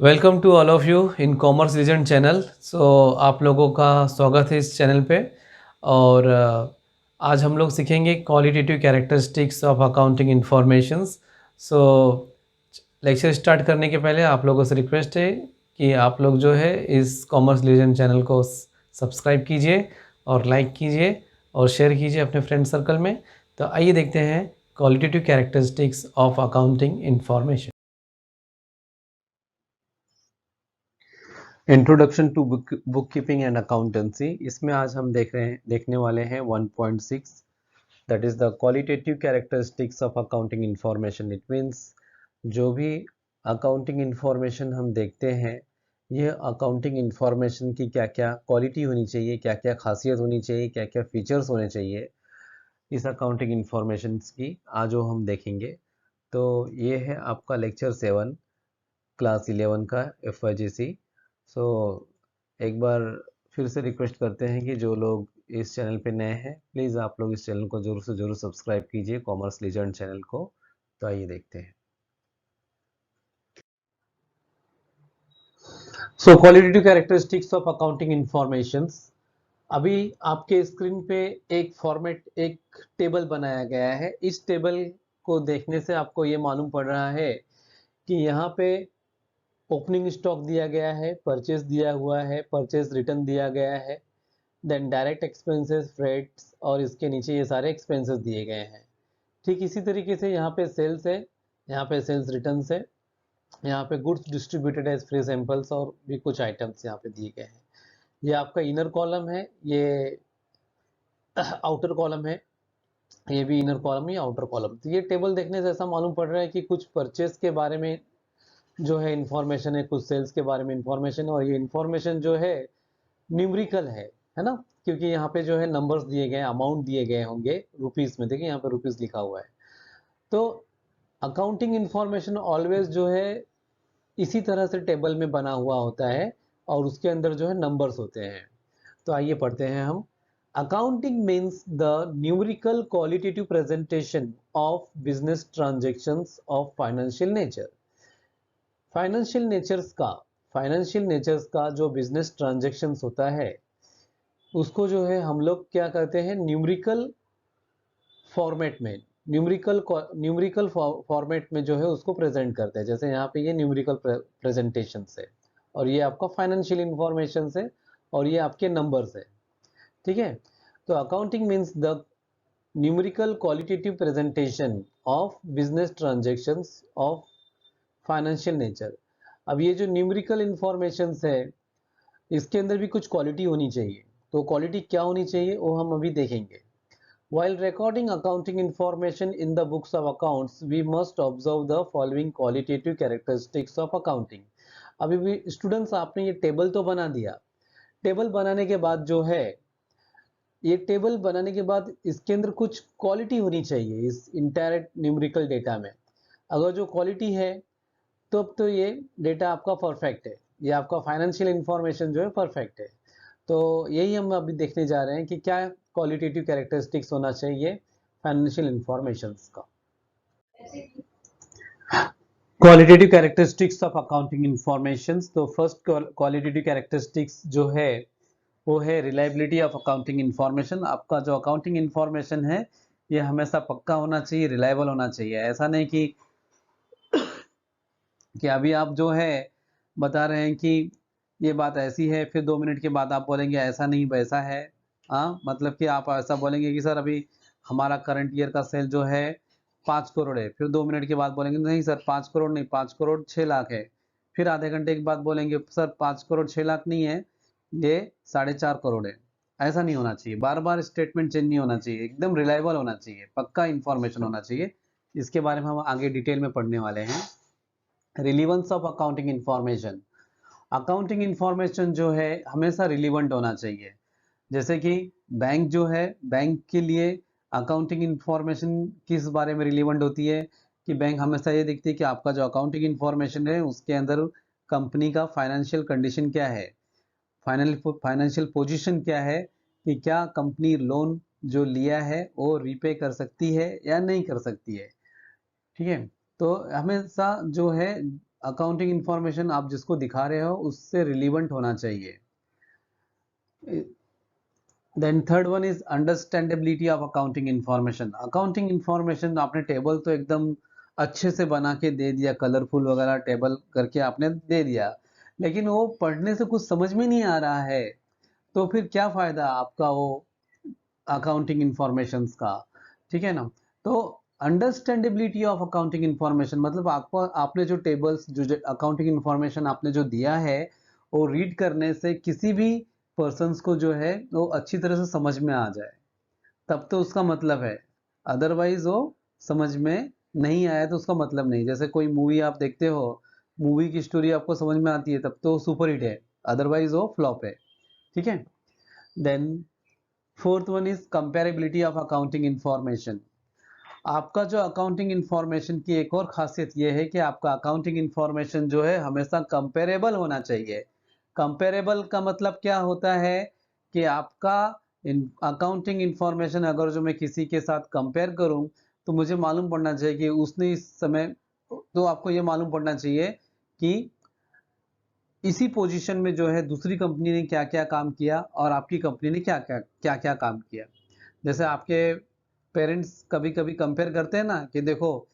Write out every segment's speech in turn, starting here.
Welcome to all of you in commerce region channel. आप लोगों का स्वागत है इस चैनल पे। और आज हम लोग सीखेंगे qualitative characteristics of accounting informations. So lecture start करने के पहले आप लोगों से रिक्वेस्ट है कि आप लोग जो है इस कॉमर्स रीजन चैनल को सब्सक्राइब कीजिए और लाइक कीजिए और शेयर कीजिए अपने फ्रेंड सर्कल में। तो आइए देखते हैं qualitative characteristics of accounting information. Introduction to book keeping and accountancy. इसमें आज हम देखने वाले हैं 1.6, that is the qualitative characteristics of accounting information. It means जो भी अकाउंटिंग इंफॉर्मेशन हम देखते हैं, यह अकाउंटिंग इंफॉर्मेशन की क्या क्या क्वालिटी होनी चाहिए, क्या क्या खासियत होनी चाहिए, क्या क्या फीचर्स होने चाहिए इस अकाउंटिंग इंफॉर्मेशन की आज जो हम देखेंगे। तो ये है आपका लेक्चर 7 क्लास 11 का FYGC। सो एक बार फिर से रिक्वेस्ट करते हैं कि जो लोग इस चैनल पे नए हैं, प्लीज़ आप लोग इस चैनल को ज़रूर से ज़रूर सब्सक्राइब कीजिए, कॉमर्स लीजेंड चैनल को। तो आइए देखते हैं। So qualitative characteristics of accounting informations. अभी आपके स्क्रीन पे एक टेबल बनाया गया है। इस टेबल को देखने से आपको ये मालूम पड़ रहा है कि यहाँ पे ओपनिंग स्टॉक दिया गया है, परचेज दिया हुआ है, परचेज रिटर्न दिया गया है, देन डायरेक्ट एक्सपेंसेस, फ्रेट्स और इसके नीचे ये सारे एक्सपेंसेस दिए गए हैं। ठीक इसी तरीके से यहाँ पे सेल्स है, यहाँ पे सेल्स रिटर्न है, यहाँ पे goods distributed as free samples और भी कुछ आइटम्स यहाँ पे दिए गए हैं। ये आपका इनर कॉलम है, ये आउटर कॉलम है, ये भी इनर कॉलम या आउटर कॉलम। तो ये टेबल देखने से ऐसा मालूम पड़ रहा है कि कुछ परचेज के बारे में जो है इंफॉर्मेशन है, कुछ सेल्स के बारे में इंफॉर्मेशन है, और ये इंफॉर्मेशन जो है न्यूमरिकल है ना, क्योंकि यहाँ पे जो है नंबर्स दिए गए, अमाउंट दिए गए होंगे रुपीस में। देखिए यहाँ पे रुपीस लिखा हुआ है। तो अकाउंटिंग इंफॉर्मेशन ऑलवेज जो है इसी तरह से टेबल में बना हुआ होता है और उसके अंदर जो है नंबर्स होते हैं। तो आइए पढ़ते हैं हम। Accounting means the numerical qualitative presentation of business transactions of financial nature. Financial natures का जो बिजनेस ट्रांजेक्शन्स होता है, उसको जो है हम लोग क्या करते हैं, न्यूमरिकल फॉर्मेट में, न्यूमरिकल फॉर्मेट में जो है उसको प्रेजेंट करते हैं। जैसे यहाँ पे ये न्यूमरिकल प्रेजेंटेशन है और ये आपका फाइनेंशियल इंफॉर्मेशन है और ये आपके नंबर्स है। ठीक है। तो accounting means the numerical qualitative presentation of business transactions of financial nature. अब ये जो न्यूमरिकल इंफॉर्मेशन है, इसके अंदर भी कुछ क्वालिटी होनी चाहिए। तो क्वालिटी क्या होनी चाहिए वो हम अभी देखेंगे। While recording accounting information in the books of accounts, we must observe the following qualitative characteristics of accounting. अभी भी स्टूडेंट्स आपने ये टेबल तो बना दिया। टेबल बनाने के बाद जो है, ये टेबल बनाने के बाद इसके अंदर कुछ क्वालिटी होनी चाहिए इस इंटायर न्यूमेरिकल डेटा में। अगर जो क्वालिटी है तो अब तो ये डेटा आपका परफेक्ट है, ये आपका फाइनेंशियल इंफॉर्मेशन जो है परफेक्ट है। तो यही हम अभी देखने जा रहे हैं कि क्या क्वालिटेटिव कैरेक्टरिस्टिक्स होना चाहिए फाइनेंशियल इंफॉर्मेशंस का। Qualitative characteristics of accounting informations. तो फर्स्ट क्वालिटेटिव कैरेक्टरिस्टिक्स जो है वो है रिलायबिलिटी ऑफ अकाउंटिंग इंफॉर्मेशन। आपका जो अकाउंटिंग इंफॉर्मेशन है ये हमेशा पक्का होना चाहिए, रिलायबल होना चाहिए। ऐसा नहीं कि अभी आप जो है बता रहे हैं कि ये बात ऐसी है, फिर 2 मिनट के बाद आप बोलेंगे ऐसा नहीं वैसा है। हाँ, मतलब कि आप ऐसा बोलेंगे कि सर अभी हमारा करंट ईयर का सेल जो है 5 करोड़ है, फिर 2 मिनट के बाद बोलेंगे नहीं सर 5 करोड़ नहीं, 5 करोड़ 6 लाख है। फिर आधे घंटे के बाद बोलेंगे सर 5 करोड़ 6 लाख नहीं है, ये 4.5 करोड़ है। ऐसा नहीं होना चाहिए, बार बार स्टेटमेंट चेंज नहीं होना चाहिए, एकदम रिलायबल होना चाहिए, पक्का इंफॉर्मेशन होना चाहिए। इसके बारे में हम आगे डिटेल में पढ़ने वाले हैं। Relevance of accounting information. Accounting information जो है हमेशा रिलीवेंट होना चाहिए। जैसे कि बैंक जो है, बैंक के लिए अकाउंटिंग इंफॉर्मेशन किस बारे में रिलीवेंट होती है कि बैंक हमेशा ये देखती है कि आपका जो अकाउंटिंग इंफॉर्मेशन है उसके अंदर कंपनी का फाइनेंशियल कंडीशन क्या है, फाइनेंशियल पोजीशन क्या है, कि क्या कंपनी लोन जो लिया है वो रीपे कर सकती है या नहीं कर सकती है। ठीक है। तो हमेशा जो है अकाउंटिंग इंफॉर्मेशन आप जिसको दिखा रहे हो उससे रिलीवेंट होना चाहिए। Then third one is understandability of accounting information. Accounting information आपने टेबल तो एकदम अच्छे से बना के दे दिया, कलरफुल वगैरह टेबल करके आपने दे दिया, लेकिन वो पढ़ने से कुछ समझ में नहीं आ रहा है, तो फिर क्या फायदा आपका वो अकाउंटिंग इंफॉर्मेशन का। ठीक है ना। तो अंडरस्टैंडेबिलिटी ऑफ अकाउंटिंग इंफॉर्मेशन मतलब आपको आपने जो टेबल्स जो अकाउंटिंग इंफॉर्मेशन आपने जो दिया है वो रीड करने से किसी भी पर्सन्स को जो है वो अच्छी तरह से समझ में आ जाए, तब तो उसका मतलब है। अदरवाइज वो समझ में नहीं आया तो उसका मतलब नहीं। जैसे कोई मूवी आप देखते हो, मूवी की स्टोरी आपको समझ में आती है तब तो सुपर हिट है, अदरवाइज वो फ्लॉप है। ठीक है। Then fourth one is comparability of accounting information. आपका जो अकाउंटिंग इंफॉर्मेशन की एक और खासियत यह है कि आपका अकाउंटिंग इंफॉर्मेशन जो है हमेशा कंपेरेबल होना चाहिए। कंपेरेबल का मतलब क्या होता है कि आपका अकाउंटिंग इंफॉर्मेशन अगर जो मैं किसी के साथ कंपेयर करूं तो मुझे मालूम पड़ना चाहिए कि उसने इस समय, तो आपको ये मालूम पड़ना चाहिए कि इसी पोजीशन में जो है दूसरी कंपनी ने क्या क्या काम किया और आपकी कंपनी ने क्या क्या काम किया। जैसे आपके पेरेंट्स कभी कभी कंपेयर करते हैं ना कि देखो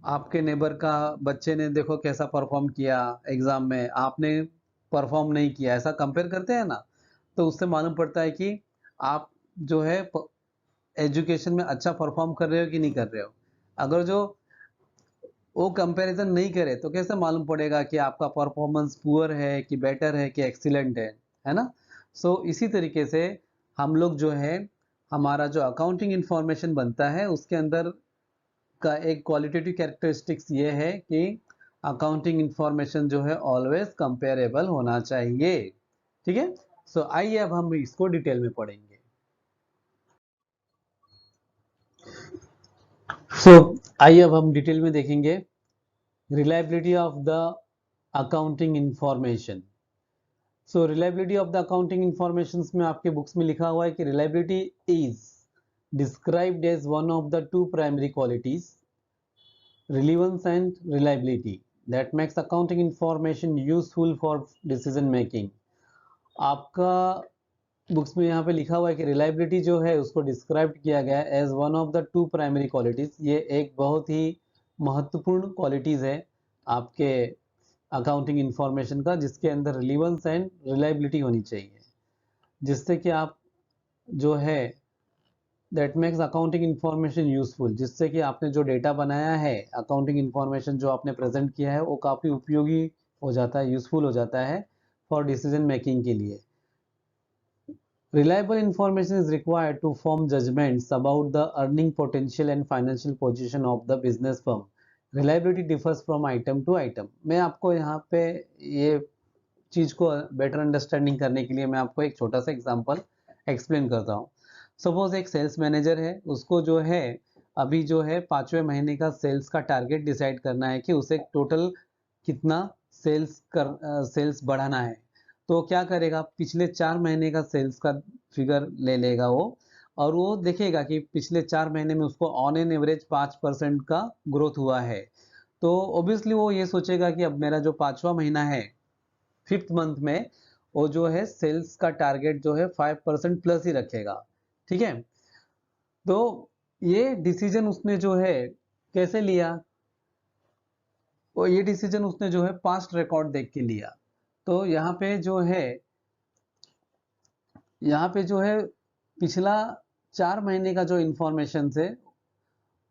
आपके नेबर का बच्चे ने देखो कैसा परफॉर्म किया एग्जाम में, आपने परफॉर्म नहीं किया, ऐसा कंपेयर करते हैं ना। तो उससे मालूम पड़ता है कि आप जो है एजुकेशन में अच्छा परफॉर्म कर रहे हो कि नहीं कर रहे हो। अगर जो वो कंपैरिजन नहीं करे तो कैसे मालूम पड़ेगा कि आपका परफॉर्मेंस पुअर है कि बेटर है कि एक्सीलेंट है ना। सो इसी तरीके से हम लोग जो है हमारा जो अकाउंटिंग इंफॉर्मेशन बनता है उसके अंदर का एक क्वालिटेटिव कैरेक्टरिस्टिक्स ये है कि अकाउंटिंग इंफॉर्मेशन जो है ऑलवेज कंपेरेबल होना चाहिए। ठीक है। सो आइए अब हम इसको डिटेल में पढ़ेंगे। सो आइए अब हम डिटेल में देखेंगे reliability of the accounting information. So reliability of the accounting information में आपके बुक्स में लिखा हुआ है कि reliability is described as one of the two primary qualities, relevance and reliability, that makes accounting information useful for decision making। आपका books में यहाँ पे लिखा हुआ है कि रिलायबिलिटी जो है उसको डिस्क्राइब किया गया है as one of the two primary qualities. ये एक बहुत ही महत्वपूर्ण क्वालिटीज है आपके अकाउंटिंग इंफॉर्मेशन का, जिसके अंदर रिलीवेंस एंड रिलायबिलिटी होनी चाहिए, जिससे कि आप जो है that makes accounting information useful, जिससे कि आपने जो डेटा बनाया है, अकाउंटिंग इंफॉर्मेशन जो आपने प्रेजेंट किया है वो काफ़ी उपयोगी हो जाता है, यूजफुल हो जाता है फॉर डिसीजन मेकिंग के लिए। Reliable information is required to form judgments about the earning potential and financial position of the business firm. Reliability differs from item to item। मैं आपको यहाँ पे ये चीज़ को बेटर अंडरस्टैंडिंग करने के लिए मैं आपको एक छोटा सा एग्जांपल एक्सप्लेन करता हूँ। सपोज एक सेल्स मैनेजर है, उसको जो है अभी जो है 5वें महीने का सेल्स का टारगेट डिसाइड करना है कि उसे टोटल कितना सेल्स बढ़ाना है। तो क्या करेगा, पिछले 4 महीने का सेल्स का फिगर ले लेगा वो, और वो देखेगा कि पिछले 4 महीने में उसको ऑन एन एवरेज 5% का ग्रोथ हुआ है। तो ऑब्वियसली वो ये सोचेगा कि अब मेरा जो 5वां महीना है, 5th मंथ में, वो जो है सेल्स का टारगेट जो है 5% प्लस ही रखेगा। ठीक है। तो ये डिसीजन उसने जो है कैसे लिया, और ये डिसीजन उसने जो है पास्ट रिकॉर्ड देख के लिया। तो यहाँ पे जो है पिछला 4 महीने का जो इंफॉर्मेशन है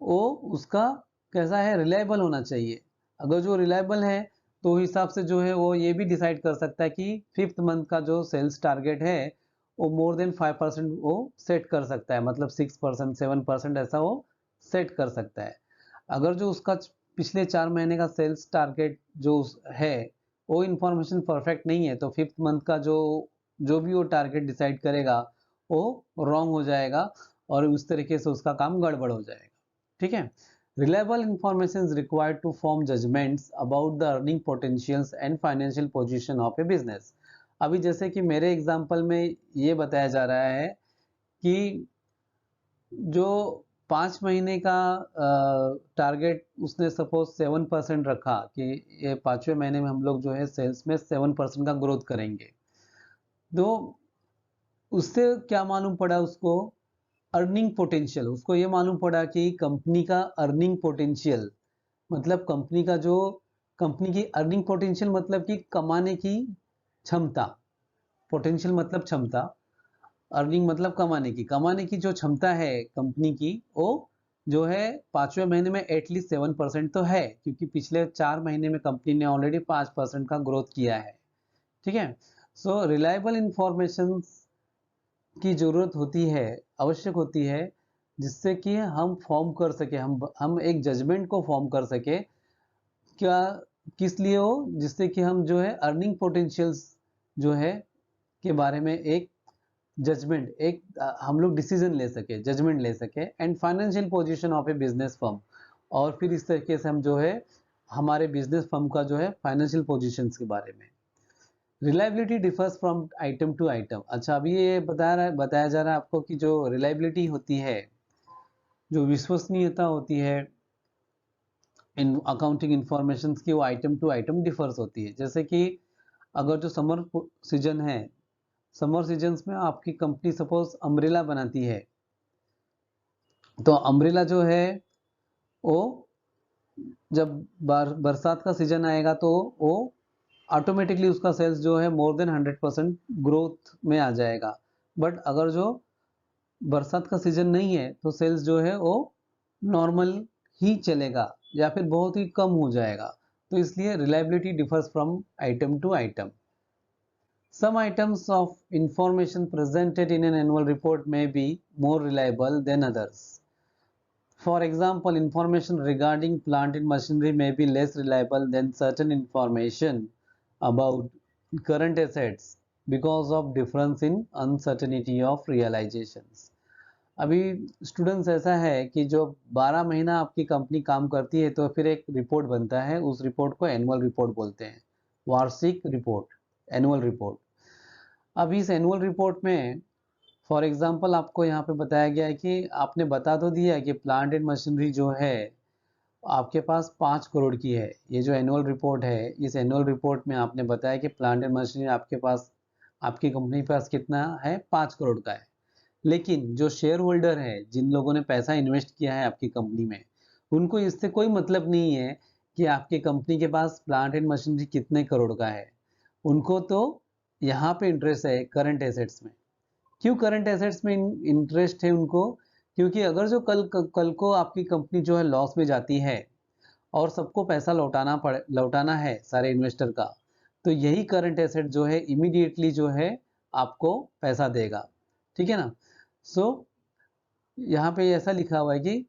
वो उसका कैसा है, रिलायबल होना चाहिए। अगर जो रिलायबल है तो हिसाब से जो है वो ये भी डिसाइड कर सकता है कि 5th मंथ का जो सेल्स टारगेट है वो मोर देन 5% वो सेट कर सकता है, मतलब 6% 7% ऐसा वो सेट कर सकता है। अगर जो उसका पिछले 4 महीने का सेल्स टारगेट जो है वो इंफॉर्मेशन परफेक्ट नहीं है तो 5th मंथ का जो जो भी वो टारगेट डिसाइड करेगा वो रॉन्ग हो जाएगा और उस तरीके से उसका काम गड़बड़ हो जाएगा। ठीक है। Reliable information is required to form judgments about the earning potentials and financial position of a business. अभी जैसे कि मेरे एग्जांपल में ये बताया जा रहा है कि जो 5 महीने का टारगेट उसने सपोज 7% रखा कि ये 5वें महीने में हम लोग जो है सेल्स में 7% का ग्रोथ करेंगे। तो उससे क्या मालूम पड़ा उसको? अर्निंग पोटेंशियल, उसको ये मालूम पड़ा कि कंपनी का अर्निंग पोटेंशियल, मतलब कंपनी की अर्निंग पोटेंशियल मतलब कि कमाने की क्षमता। पोटेंशियल मतलब क्षमता, अर्निंग मतलब कमाने की जो क्षमता है कंपनी की, वो जो है 5वें महीने में एटलीस्ट 7% तो है, क्योंकि पिछले 4 महीने में कंपनी ने ऑलरेडी 5% का ग्रोथ किया है। ठीक है। सो रिलायबल इंफॉर्मेशन की जरूरत होती है, आवश्यक होती है, जिससे कि हम फॉर्म कर सके, हम एक जजमेंट को फॉर्म कर सके। क्या? किस लिए हो? जिससे कि हम जो है अर्निंग पोटेंशियल्स जो है के बारे में एक जजमेंट, हम लोग डिसीजन ले सके, जजमेंट ले सके, and financial position of a business firm. और फिर इस तरीके से हम जो है हमारे बिजनेस फर्म का जो है फाइनेंशियल पोजीशंस के बारे में। Reliability differs from item to item. अच्छा, अभी ये बताया जा रहा है आपको कि जो रिलायबिलिटी होती है, जो विश्वसनीयता होती है इन अकाउंटिंग इंफॉर्मेशन की, वो आइटम टू आइटम डिफर्स होती है। जैसे कि अगर जो समर सीजन है, समर सीजन्स में आपकी कंपनी सपोज अम्ब्रेला बनाती है, तो अम्ब्रेला जो है वो जब बरसात का सीजन आएगा तो वो ऑटोमेटिकली उसका सेल्स जो है मोर देन 100% ग्रोथ में आ जाएगा। बट अगर जो बरसात का सीजन नहीं है तो सेल्स जो है वो नॉर्मल ही चलेगा या फिर बहुत ही कम हो जाएगा। तो इसलिए reliability differs from item to item. Some items of information presented in an annual report may be more reliable than others. For example, information regarding plant and machinery may be less reliable than certain information about current assets because of difference in uncertainty of realizations. अभी students ऐसा है कि जो 12 महीना आपकी company काम करती है तो फिर एक रिपोर्ट बनता है, उस रिपोर्ट को एनुअल रिपोर्ट बोलते हैं, वार्षिक रिपोर्ट, एनुअल रिपोर्ट। अब इस एनुअल रिपोर्ट में फॉर एग्जांपल आपको यहाँ पे बताया गया है कि आपने बता तो दिया कि प्लांट एंड मशीनरी जो है आपके पास 5 करोड़ की है। ये जो एनुअल रिपोर्ट है, इस एनुअल रिपोर्ट में आपने बताया कि प्लांट एंड मशीनरी आपके पास, आपकी कंपनी के पास कितना है? 5 करोड़ का है। लेकिन जो शेयर होल्डर है, जिन लोगों ने पैसा इन्वेस्ट किया है आपकी कंपनी में, उनको इससे कोई मतलब नहीं है कि आपकी कंपनी के पास प्लांट एंड मशीनरी कितने करोड़ का है। उनको तो यहाँ पे इंटरेस्ट है करंट एसेट्स में। क्यों करंट एसेट्स में इंटरेस्ट है उनको? क्योंकि अगर जो कल को आपकी कंपनी जो है लॉस में जाती है और सबको पैसा लौटाना है सारे इन्वेस्टर का, तो यही करंट एसेट जो है इमीडिएटली जो है आपको पैसा देगा। ठीक है ना? सो यहाँ पे ऐसा लिखा हुआ है कि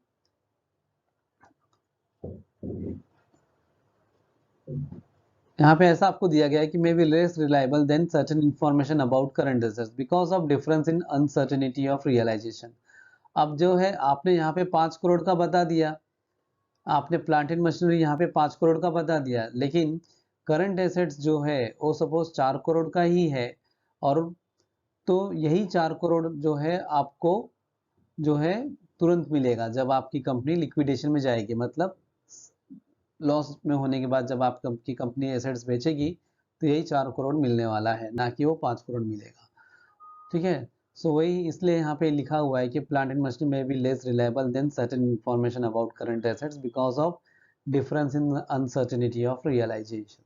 यहाँ पे ऐसा आपको दिया गया है कि may be less reliable than certain information about current assets because of difference in uncertainty of realisation. अब जो है आपने यहाँ पे 5 करोड़ का बता दिया, आपने प्लांट एंड मशीनरी यहाँ पे 5 करोड़ का बता दिया, लेकिन करंट एसेट्स जो है वो सपोज 4 करोड़ का ही है। और तो यही 4 करोड़ जो है आपको जो है तुरंत मिलेगा जब आपकी कंपनी लिक्विडेशन में जाएगी, मतलब लॉस में होने के बाद जब आपकी कंपनी एसेट्स बेचेगी तो यही 4 करोड़ मिलने वाला है, ना कि वो 5 करोड़ मिलेगा। ठीक है। सो वही इसलिए यहाँ पे लिखा हुआ है कि plant and machinery may be less reliable than certain information about current assets because of difference in uncertainty of realisation.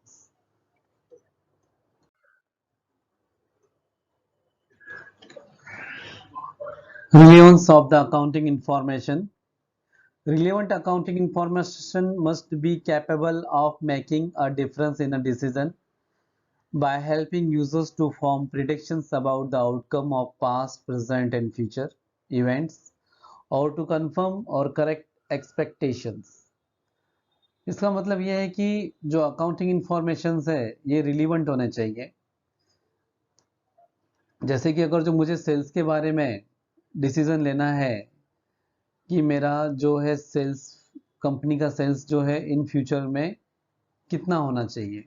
Relevance of the accounting information. Relevant accounting information must be capable of making a difference in a decision by helping users to form predictions about the outcome of past, present, and future events or to confirm or correct expectations. इसका मतलब यह है कि जो accounting information है ये relevant होने चाहिए। जैसे कि अगर जो मुझे सेल्स के बारे में डिसीजन लेना है कि मेरा जो है सेल्स, कंपनी का सेल्स जो है इन फ्यूचर में कितना होना चाहिए,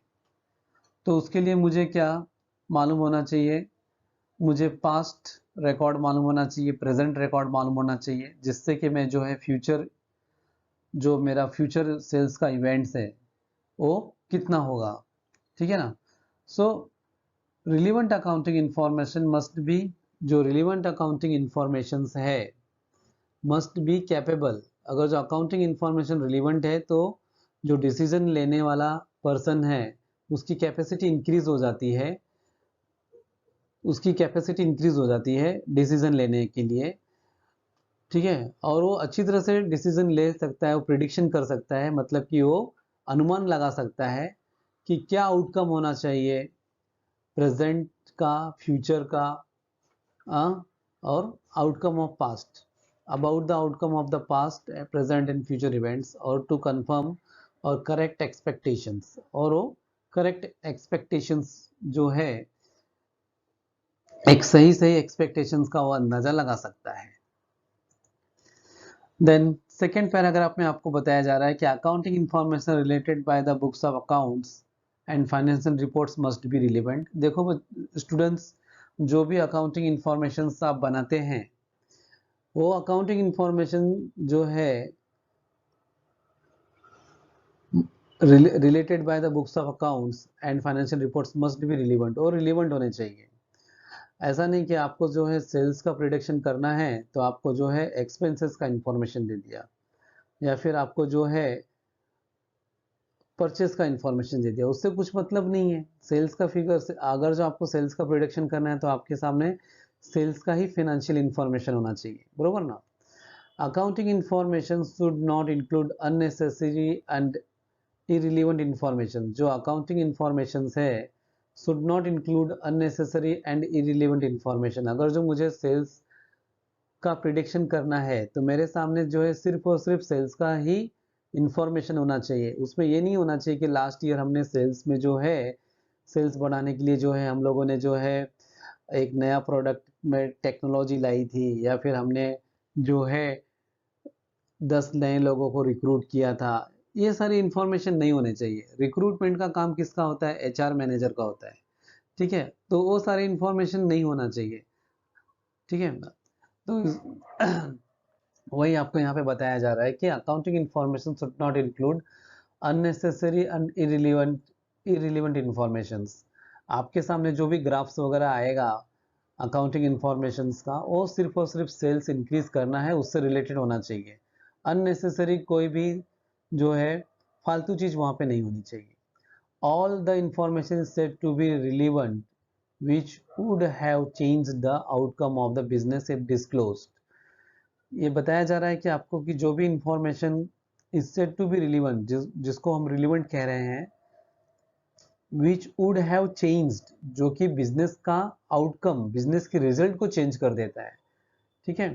तो उसके लिए मुझे क्या मालूम होना चाहिए? मुझे पास्ट रिकॉर्ड मालूम होना चाहिए, प्रेजेंट रिकॉर्ड मालूम होना चाहिए, जिससे कि मैं जो है फ्यूचर, जो मेरा फ्यूचर सेल्स का इवेंट्स है वो कितना होगा, ठीक है ना। So relevant accounting information must be, जो रिलीवेंट अकाउंटिंग इंफॉर्मेशन है मस्ट बी कैपेबल। अगर जो अकाउंटिंग इंफॉर्मेशन रिलीवेंट है तो जो डिसीजन लेने वाला पर्सन है उसकी कैपेसिटी इंक्रीज हो जाती है, उसकी कैपेसिटी इंक्रीज हो जाती है डिसीजन लेने के लिए, ठीक है। और वो अच्छी तरह से डिसीजन ले सकता है, वो प्रिडिक्शन कर सकता है, मतलब कि वो अनुमान लगा सकता है कि क्या आउटकम होना चाहिए प्रेजेंट का, फ्यूचर का, और outcome of past, about the outcome of the past present and future events, और टू कंफर्म और करेक्ट एक्सपेक्टेशंस, और वो करेक्ट एक्सपेक्टेशंस जो है, एक सही सही एक्सपेक्टेशंस का वो अंदाजा लगा सकता है। देन सेकेंड पैराग्राफ में आपको बताया जा रहा है कि accounting information related by the books of accounts and financial reports must be relevant. देखो स्टूडेंट्स, जो भी अकाउंटिंग इंफॉर्मेशन आप बनाते हैं वो अकाउंटिंग इंफॉर्मेशन जो है related by the books of accounts and financial reports must be relevant, और रिलेवेंट होने चाहिए। ऐसा नहीं कि आपको जो है सेल्स का प्रिडिक्शन करना है तो आपको जो है एक्सपेंसेस का इंफॉर्मेशन दे दिया, या फिर आपको जो है परचेस का इंफॉर्मेशन दे दिया, उससे कुछ मतलब नहीं है। सेल्स का फिगर से अगर जो आपको सेल्स का प्रिडिक्शन करना है तो आपके सामने सेल्स का ही फाइनेंशियल इंफॉर्मेशन होना चाहिए, बरोबर ना। Accounting information should not include unnecessary and irrelevant information. जो अकाउंटिंग इंफॉर्मेशन है should not include unnecessary and irrelevant information. अगर जो मुझे सेल्स का प्रिडिक्शन करना है तो मेरे सामने जो है सिर्फ और सिर्फ सेल्स का ही इंफॉर्मेशन होना चाहिए। उसमें ये नहीं होना चाहिए कि लास्ट ईयर हमने सेल्स में जो है, सेल्स बढ़ाने के लिए जो है हम लोगों ने जो है एक नया प्रोडक्ट में टेक्नोलॉजी लाई थी, या फिर हमने जो है 10 नए लोगों को रिक्रूट किया था। ये सारी इंफॉर्मेशन नहीं होने चाहिए। रिक्रूटमेंट का काम किसका होता है? एचआर मैनेजर का होता है, ठीक है। तो वो सारी इंफॉर्मेशन नहीं होना चाहिए, ठीक है। तो वही आपको यहाँ पे बताया जा रहा है कि accounting information should not include unnecessary and irrelevant informations. आपके सामने जो भी ग्राफ्स वगैरह आएगा अकाउंटिंग इंफॉर्मेशंस का, वो सिर्फ और सिर्फ सेल्स इंक्रीज करना है उससे रिलेटेड होना चाहिए। अननेसेसरी कोई भी जो है फालतू चीज वहां पे नहीं होनी चाहिए। All the information said to be relevant which would have changed the outcome of the business if disclosed। ये बताया जा रहा है कि आपको कि जो भी information is said to be relevant, जिसको हम रिलीवेंट कह रहे हैं, विच वुड हैव चेंज्ड, जो कि बिजनेस का आउटकम, बिजनेस के रिजल्ट को चेंज कर देता है, ठीक है।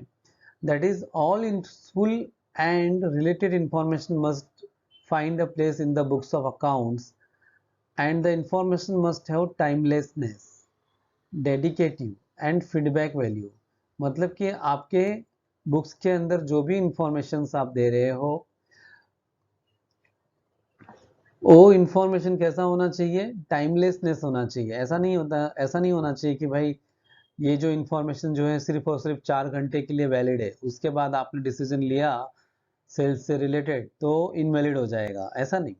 That is all in full and related information must find a place in the books of accounts, and the information must have timelessness, dedicative and feedback value। मतलब कि आपके बुक्स के अंदर जो भी इंफॉर्मेशन आप दे रहे हो वो इंफॉर्मेशन कैसा होना चाहिए? टाइमलेसनेस होना चाहिए। ऐसा नहीं होता, ऐसा नहीं होना चाहिए कि भाई ये जो इंफॉर्मेशन जो है सिर्फ और सिर्फ 4 घंटे के लिए वैलिड है, उसके बाद आपने डिसीजन लिया सेल्स से रिलेटेड तो इनवैलिड हो जाएगा, ऐसा नहीं।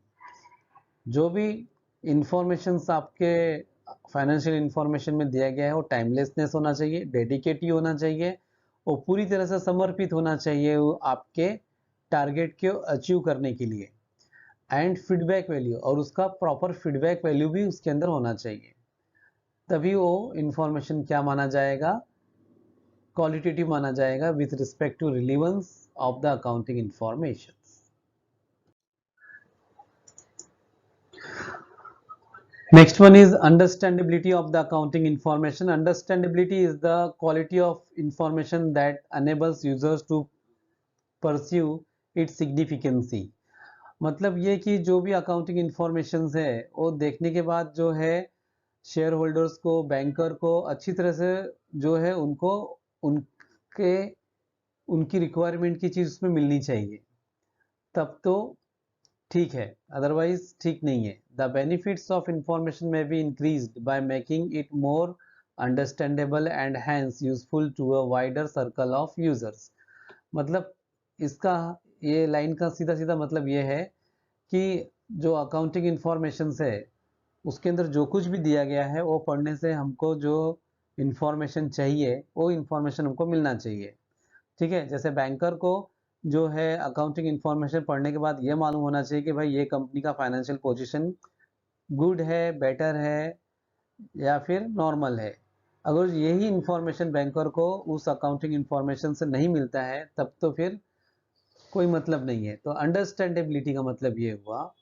जो भी इंफॉर्मेशन आपके फाइनेंशियल इंफॉर्मेशन में दिया गया है वो टाइमलेसनेस होना चाहिए, डेडिकेटिव होना चाहिए, और पूरी तरह से समर्पित होना चाहिए वो आपके टारगेट को अचीव करने के लिए। एंड फीडबैक वैल्यू, और उसका प्रॉपर फीडबैक वैल्यू भी उसके अंदर होना चाहिए, तभी वो इंफॉर्मेशन क्या माना जाएगा? क्वालिटेटिव माना जाएगा with respect to relevance of the accounting information. Next one is understandability of the accounting information। Understandability is the quality of information that enables users to pursue its significancy। मतलब ये कि जो भी अकाउंटिंग इंफॉर्मेशन है वो देखने के बाद जो है शेयर होल्डर्स को, बैंकर को अच्छी तरह से जो है उनको उनके उनकी रिक्वायरमेंट की चीज उसमें मिलनी चाहिए, तब तो ठीक है, अदरवाइज ठीक नहीं है। द बेनिफिट्स ऑफ इंफॉर्मेशन में be increased by making it more understandable and hence useful to a wider circle of users। मतलब इसका ये लाइन का सीधा सीधा मतलब ये है कि जो अकाउंटिंग इंफॉर्मेशंस है उसके अंदर जो कुछ भी दिया गया है वो पढ़ने से हमको जो इंफॉर्मेशन चाहिए वो इंफॉर्मेशन हमको मिलना चाहिए। ठीक है, जैसे बैंकर को जो है अकाउंटिंग इंफॉर्मेशन पढ़ने के बाद ये मालूम होना चाहिए कि भाई ये कंपनी का फाइनेंशियल पोजीशन गुड है, बेटर है या फिर नॉर्मल है। अगर यही इंफॉर्मेशन बैंकर को उस अकाउंटिंग इंफॉर्मेशन से नहीं मिलता है तब तो फिर कोई मतलब नहीं है। तो अंडरस्टैंडेबिलिटी का मतलब ये हुआ।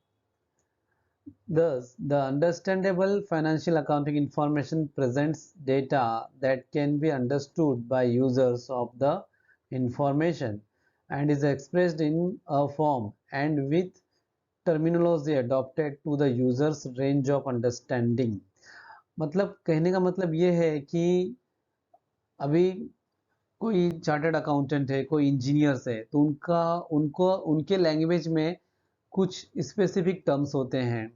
Thus, the understandable financial accounting information presents data that can be understood by users of the information and is expressed in a form and with terminology adapted to the user's range of understanding। मतलब कहने का मतलब ये है कि अभी कोई chartered accountant है, कोई इंजीनियर्स है, तो उनको उनके लैंग्वेज में कुछ स्पेसिफिक टर्म्स होते हैं,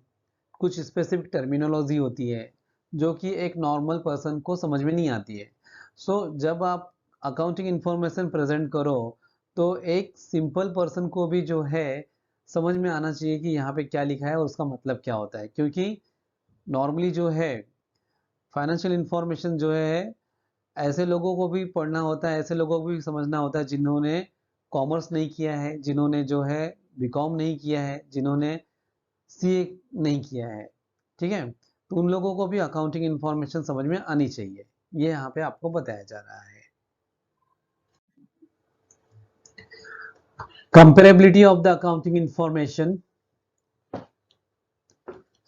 कुछ स्पेसिफिक टर्मिनोलॉजी होती है जो कि एक नॉर्मल पर्सन को समझ में नहीं आती है। जब आप अकाउंटिंग इंफॉर्मेशन प्रेजेंट करो तो एक सिंपल पर्सन को भी जो है समझ में आना चाहिए कि यहाँ पे क्या लिखा है और उसका मतलब क्या होता है, क्योंकि नॉर्मली जो है फाइनेंशियल इंफॉर्मेशन जो है ऐसे लोगों को भी पढ़ना होता है, ऐसे लोगों को भी समझना होता है जिन्होंने कॉमर्स नहीं किया है, जिन्होंने जो है बीकॉम नहीं किया है, जिन्होंने सीए नहीं किया है। ठीक है, तो उन लोगों को भी अकाउंटिंग इंफॉर्मेशन समझ में आनी चाहिए, ये यहाँ पे आपको बताया जा रहा है। Comparability of the accounting information.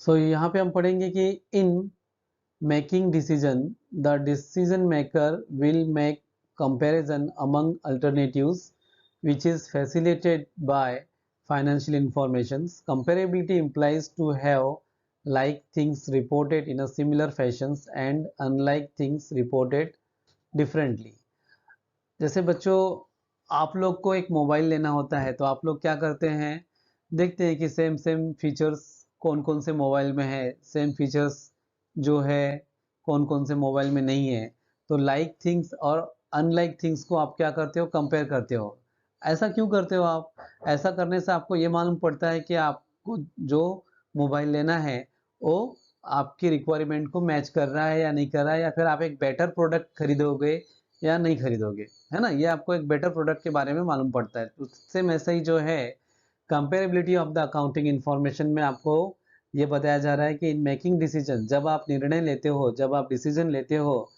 So यहाँ पे हम पढ़ेंगे कि in making decision the decision maker will make comparison among alternatives which is facilitated by financial informations। Comparability implies to have like things reported in a similar fashions and unlike things reported differently। जैसे बच्चों आप लोग को एक mobile लेना होता है तो आप लोग क्या करते हैं, देखते हैं कि सेम सेम फीचर्स कौन कौन से मोबाइल में है, सेम फीचर्स जो है कौन कौन से मोबाइल में नहीं है। तो लाइक थिंग्स और अनलाइक थिंग्स को आप क्या करते हो, कंपेयर करते हो। ऐसा क्यों करते हो आप? ऐसा करने से आपको ये मालूम पड़ता है कि आपको जो मोबाइल लेना है वो आपकी रिक्वायरमेंट को मैच कर रहा है या नहीं कर रहा है, या फिर आप एक बेटर प्रोडक्ट खरीदोगे या नहीं खरीदोगे, है ना। ये आपको एक बेटर प्रोडक्ट के बारे में मालूम पड़ता है। तो सेम ऐसा ही जो है comparability of the accounting information में आपको ये बताया जा रहा है कि इन मेकिंग डिसीजन, जब आप निर्णय लेते हो, जब आप डिसीजन लेते हो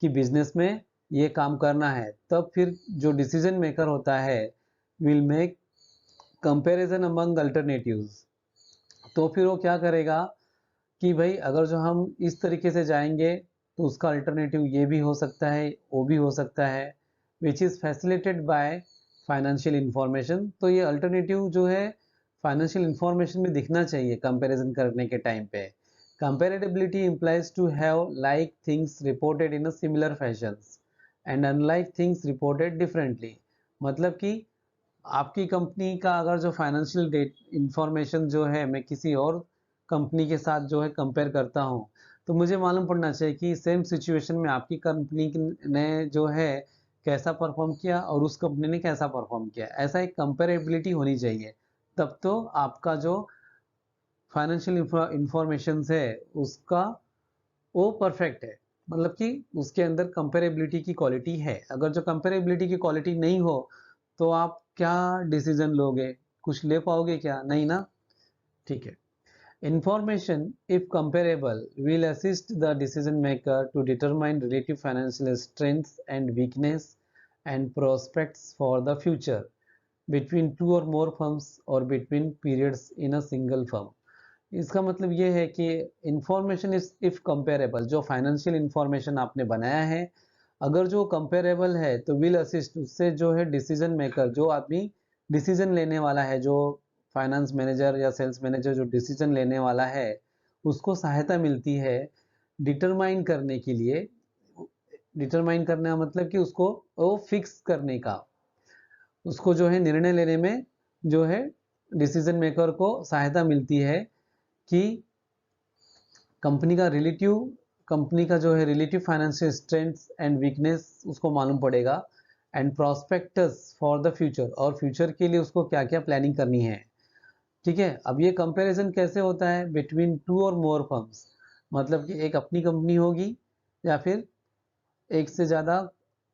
कि बिजनेस में ये काम करना है, तब फिर जो डिसीजन मेकर होता है will make comparison among alternatives. तो फिर वो क्या करेगा कि भाई अगर जो हम इस तरीके से जाएंगे तो उसका अल्टरनेटिव ये भी हो सकता है, वो भी हो सकता है, which is facilitated by financial information. तो ये अल्टरनेटिव जो है फाइनेंशियल इंफॉर्मेशन में दिखना चाहिए कंपैरिजन करने के टाइम पे। Comparability implies to have like things reported in a similar fashions and unlike things reported differently। मतलब कि आपकी कंपनी का अगर जो फाइनेंशियल इंफॉर्मेशन जो है मैं किसी और कंपनी के साथ जो है कंपेयर करता हूँ, तो मुझे मालूम पड़ना चाहिए कि सेम सिचुएशन में आपकी कंपनी ने जो है कैसा परफॉर्म किया और उस कंपनी ने कैसा परफॉर्म किया। ऐसा एक कंपेरेबिलिटी होनी चाहिए, तब तो आपका जो फाइनेंशियल इंफॉर्मेशन है उसका वो परफेक्ट है, मतलब कि उसके अंदर कंपेरेबिलिटी की क्वालिटी है। अगर जो कंपेरेबिलिटी की क्वालिटी नहीं हो तो आप क्या डिसीजन लोगे, कुछ ले पाओगे क्या? नहीं ना। ठीक है, information if comparable will assist the decision maker to determine relative financial strengths and weakness and prospects for the future between two or more firms or between periods in a single firm। इसका मतलब ये है कि information is if comparable, जो financial information आपने बनाया है अगर जो कंपेरेबल है तो विल असिस्ट, उससे जो है डिसीजन मेकर, जो आदमी डिसीजन लेने वाला है, जो फाइनेंस मैनेजर या सेल्स मैनेजर जो डिसीजन लेने वाला है उसको सहायता मिलती है डिटरमाइन करने के लिए। डिटरमाइन करने का मतलब कि उसको वो फिक्स करने का, उसको जो है निर्णय लेने में जो है डिसीजन मेकर को सहायता मिलती है कि कंपनी का रिलेटिव कंपनी का जो है relative financial strengths and weakness उसको मालूम पड़ेगा, and prospectus for the future, और फ्यूचर के लिए उसको क्या क्या प्लानिंग करनी है। ठीक है, अब ये कंपैरिजन कैसे होता है बिटवीन टू और मोर फर्म्स, मतलब कि एक अपनी कंपनी होगी या फिर एक से ज़्यादा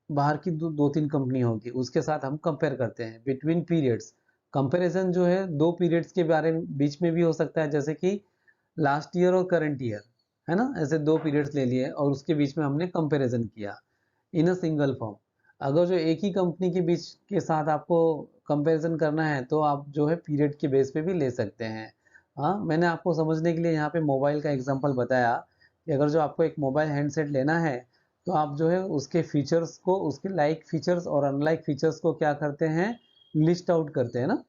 बाहर की दो तीन कंपनी होगी, उसके साथ हम कंपेयर करते हैं। बिटवीन पीरियड्स, कंपैरिजन जो है दो पीरियड्स के बारे में बीच में भी हो सकता है, जैसे कि लास्ट ईयर और करंट ईयर, है ना, ऐसे दो पीरियड्स ले लिए और उसके बीच में हमने कंपैरिजन किया इन अ सिंगल फॉर्म। अगर जो एक ही कंपनी के बीच के साथ आपको कंपैरिजन करना है तो आप जो है पीरियड के बेस पे भी ले सकते हैं। हाँ, मैंने आपको समझने के लिए यहाँ पे मोबाइल का एग्जांपल बताया कि अगर जो आपको एक मोबाइल हैंडसेट लेना है तो आप जो है उसके फीचर्स को, उसके लाइक फीचर्स और अनलाइक फीचर्स को क्या करते हैं, लिस्ट आउट करते हैं ना,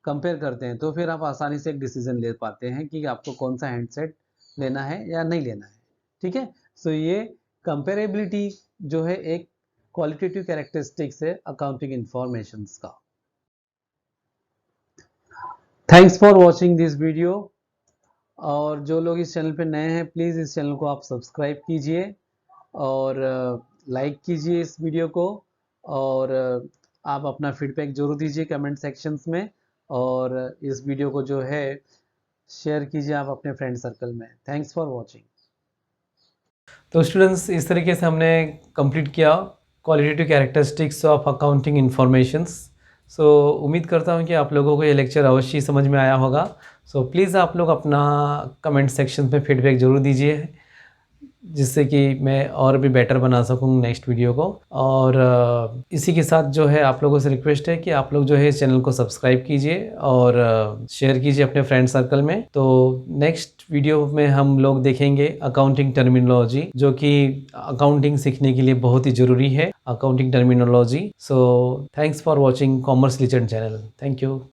कंपेयर करते हैं, तो फिर आप आसानी से एक डिसीजन ले पाते हैं कि आपको कौन सा हैंडसेट लेना है या नहीं लेना है। ठीक है, सो ये कंपेरेबिलिटी जो है एक क्वालिटेटिव कैरेक्टरिस्टिक्स है अकाउंटिंग इंफॉर्मेशंस का। Thanks for watching this video, और जो लोग इस चैनल पे नए हैं प्लीज़ इस चैनल को आप सब्सक्राइब कीजिए और लाइक कीजिए इस वीडियो को, और आप अपना फीडबैक जरूर दीजिए कमेंट सेक्शंस में, और इस वीडियो को जो है शेयर कीजिए आप अपने फ्रेंड सर्कल में। Thanks for watching. तो स्टूडेंट्स, इस तरीके से हमने कंप्लीट किया qualitative characteristics of accounting informations. So उम्मीद करता हूँ कि आप लोगों को ये लेक्चर अवश्य ही समझ में आया होगा। सो प्लीज़ आप लोग अपना कमेंट सेक्शन में फीडबैक ज़रूर दीजिए, जिससे कि मैं और भी बेटर बना सकूँ नेक्स्ट वीडियो को। और इसी के साथ जो है आप लोगों से रिक्वेस्ट है कि आप लोग जो है इस चैनल को सब्सक्राइब कीजिए और शेयर कीजिए अपने फ्रेंड सर्कल में। तो नेक्स्ट वीडियो में हम लोग देखेंगे अकाउंटिंग टर्मिनोलॉजी, जो कि अकाउंटिंग सीखने के लिए बहुत ही ज़रूरी है, accounting terminology. So thanks for watching commerce legend channel. Thank you.